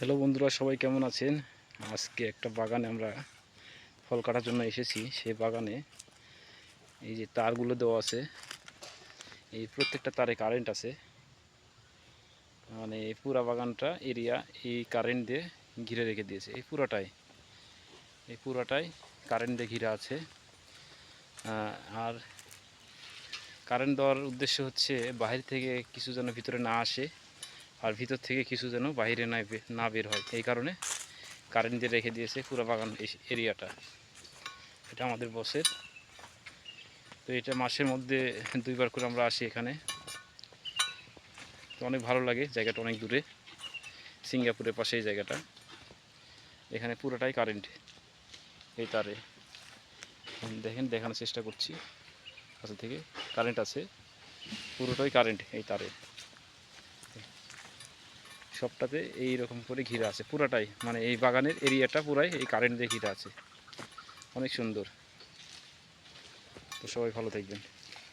Hello বন্ধুরা, সবাই কেমন আছেন? আজকে একটা বাগানে আমরা ফল কাটার জন্য এসেছি। সেই বাগানে এই যে তারগুলো দেওয়া আছে, এই প্রত্যেকটা তারে কারেন্ট আছে। মানে এই পুরা বাগানটা এরিয়া এই কারেন্ট দিয়ে ঘিরে রেখে দিয়েছে। এই পুরাটাই কারেন্ট দিয়ে ঘিরে আছে। আর কারেন্ট দেওয়ার উদ্দেশ্য হচ্ছে বাহির থেকে কিছু যেন ভিতরে না আসে, আর ভিতর থেকে কিছু যেন বাইরে না বের হয়। এই কারণে কারেন্ট দিয়ে রেখে দিয়েছে পুরো বাগান এরিয়াটা। এটা আমাদের বসের। তো এটা মাসের মধ্যে 2বার করে আমরা আসি এখানে। তো অনেক ভালো লাগে, জায়গাটা অনেক দূরে, সিঙ্গাপুরের পাশে এই জায়গাটা। এখানে পুরোটাই কারেন্ট এই তারে। দেখেন, দেখানোর চেষ্টা করছি কাছে থেকে। কারেন্ট আছে, পুরোটাই কারেন্ট এই তারে। সবটাতে এই রকম করে ঘিরে আছে পুরাটাই, মানে এই বাগানের এরিয়াটা পুরাই এই কারেন্ট দিয়ে ঘিরে আছে। অনেক সুন্দর। তো সবাই ভালো থাকবেন।